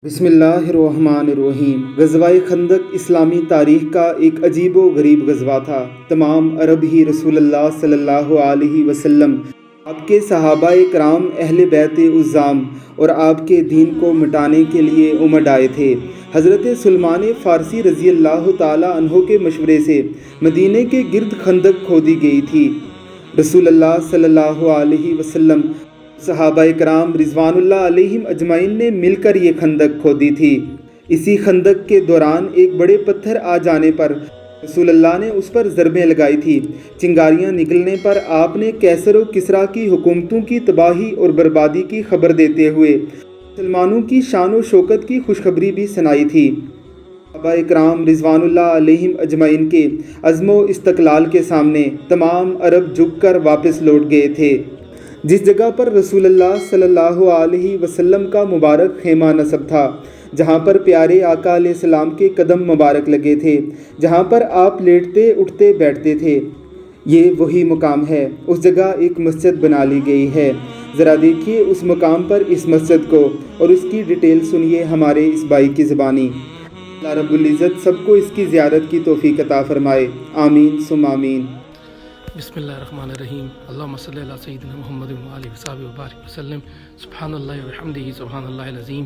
بسم اللہ الرحمن الرحیم۔ غزوہ خندق اسلامی تاریخ کا ایک عجیب و غریب غزوہ تھا۔ تمام عرب ہی رسول اللہ صلی اللہ علیہ وسلم، آپ کے صحابہ کرام، اہل بیت عظام اور آپ کے دین کو مٹانے کے لیے امڈ آئے تھے۔ حضرت سلمان فارسی رضی اللہ تعالی عنہ کے مشورے سے مدینے کے گرد خندق کھودی گئی تھی۔ رسول اللہ صلی اللہ علیہ وسلم، صحابہ کرام رضوان اللہ علیہم اجمعین نے مل کر یہ خندق کھودی تھی۔ اسی خندق کے دوران ایک بڑے پتھر آ جانے پر رسول اللہ نے اس پر ضربیں لگائی تھی۔ چنگاریاں نکلنے پر آپ نے کیسر و کسریٰ کی حکومتوں کی تباہی اور بربادی کی خبر دیتے ہوئے مسلمانوں کی شان و شوکت کی خوشخبری بھی سنائی تھی۔ صحابہ کرام رضوان اللہ علیہم اجمعین کے عزم و استقلال کے سامنے تمام عرب جھک کر واپس لوٹ گئے تھے۔ جس جگہ پر رسول اللہ صلی اللہ علیہ وسلم کا مبارک خیمہ نصب تھا، جہاں پر پیارے آقا علیہ السلام کے قدم مبارک لگے تھے، جہاں پر آپ لیٹتے اٹھتے بیٹھتے تھے، یہ وہی مقام ہے۔ اس جگہ ایک مسجد بنا لی گئی ہے۔ ذرا دیکھیے اس مقام پر اس مسجد کو اور اس کی ڈیٹیل سنیے ہمارے اس بھائی کی زبانی۔ اللہ رب العزت سب کو اس کی زیارت کی توفیق عطا فرمائے، آمین ثم آمین۔ بسم اللہ الرحمن الرحیم۔ اللہم صلی علی سیدنا محمد و آلہ وصحبہ وبارک وسلم۔ سبحان اللہ وبحمدہ، سبحان اللہ العظیم۔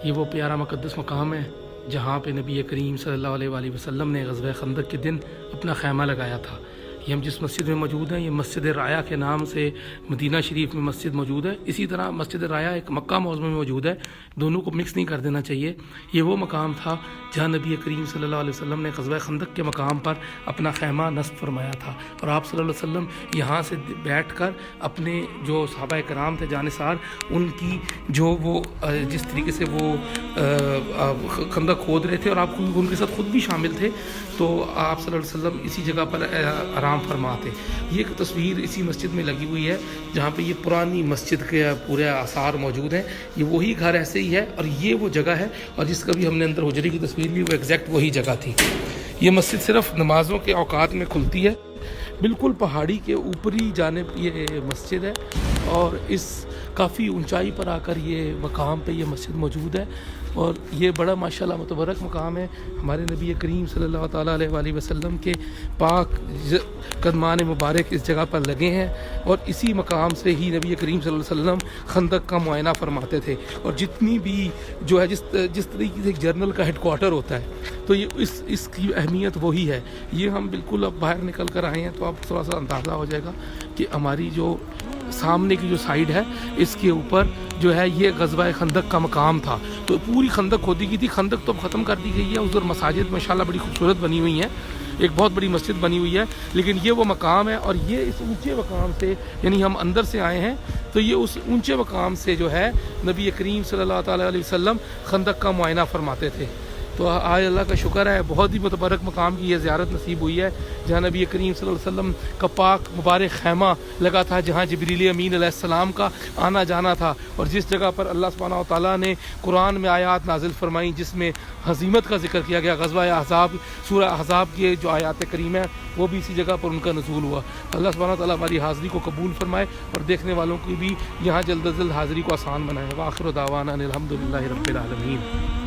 یہ وہ پیارا مقدس مقام ہے جہاں پہ نبی کریم صلی اللہ علیہ وآلہ وسلم نے غزوہ خندق کے دن اپنا خیمہ لگایا تھا۔ یہ ہم جس مسجد میں موجود ہیں، یہ مسجد رایا کے نام سے مدینہ شریف میں مسجد موجود ہے۔ اسی طرح مسجد رایا ایک مکہ معظمہ میں موجود ہے، دونوں کو مکس نہیں کر دینا چاہیے۔ یہ وہ مقام تھا جہاں نبی کریم صلی اللہ علیہ وسلم نے غزوہ خندق کے مقام پر اپنا خیمہ نصب فرمایا تھا، اور آپ صلی اللہ علیہ وسلم یہاں سے بیٹھ کر اپنے جو صحابہ کرام تھے جانثار، ان کی جو وہ جس طریقے سے وہ خندق کھود رہے تھے، اور آپ ان کے ساتھ خود بھی شامل تھے، تو آپ صلی اللہ علیہ وسلم اسی جگہ پر آرام فرما تھے۔ یہ ایک تصویر اسی مسجد میں لگی ہوئی ہے جہاں پہ یہ پرانی مسجد کے پورے آثار موجود ہیں۔ یہ وہی گھر ایسے ہی ہے، اور یہ وہ جگہ ہے، اور جس کا بھی ہم نے اندر حجرے کی تصویر لی، وہ ایگزیکٹ وہی جگہ تھی۔ یہ مسجد صرف نمازوں کے اوقات میں کھلتی ہے۔ بالکل پہاڑی کے اوپری جانب یہ مسجد ہے، اور اس کافی اونچائی پر آ کر یہ مقام پہ یہ مسجد موجود ہے، اور یہ بڑا ماشاءاللہ متبرک مقام ہے۔ ہمارے نبی کریم صلی اللہ تعالیٰ علیہ وآلہ وسلم کے پاک قدمان مبارک اس جگہ پر لگے ہیں، اور اسی مقام سے ہی نبی کریم صلی اللہ علیہ وسلم خندق کا معائنہ فرماتے تھے۔ اور جتنی بھی جو ہے جس طریقے سے ایک جنرل کا ہیڈ کوارٹر ہوتا ہے، تو یہ اس کی اہمیت وہی ہے۔ یہ ہم بالکل اب باہر نکل کر آئے ہیں، تو اب تھوڑا سا اندازہ ہو جائے گا کہ ہماری جو سامنے کی جو سائیڈ ہے، اس کے اوپر جو ہے یہ غزوہ خندق کا مقام تھا۔ تو پوری خندق کھودی گئی تھی۔ خندق تو اب ختم کر دی گئی ہے، ادھر مساجد ماشاءاللہ بڑی خوبصورت بنی ہوئی ہیں، ایک بہت بڑی مسجد بنی ہوئی ہے، لیکن یہ وہ مقام ہے، اور یہ اس اونچے مقام سے، یعنی ہم اندر سے آئے ہیں، تو یہ اس اونچے مقام سے جو ہے نبی کریم صلی اللہ تعالیٰ علیہ وسلم خندق کا معائنہ فرماتے تھے۔ تو آج اللہ کا شکر ہے، بہت ہی متبرک مقام کی یہ زیارت نصیب ہوئی ہے، جہاں نبی کریم صلی اللہ علیہ وسلم کا پاک مبارک خیمہ لگا تھا، جہاں جبریل امین علیہ السلام کا آنا جانا تھا، اور جس جگہ پر اللہ سبحانہ و تعالیٰ نے قرآن میں آیات نازل فرمائیں جس میں ہزیمت کا ذکر کیا گیا۔ غزوہ احزاب، سورہ احزاب کی جو آیات کریمہ ہے، وہ بھی اسی جگہ پر ان کا نزول ہوا۔ اللہ سبحانہ و تعالیٰ ہماری حاضری کو قبول فرمائے، اور دیکھنے والوں کی بھی یہاں جلد از جلد حاضری کو آسان بنائے۔ وآخر دعوانا الحمدللہ رب العالمین۔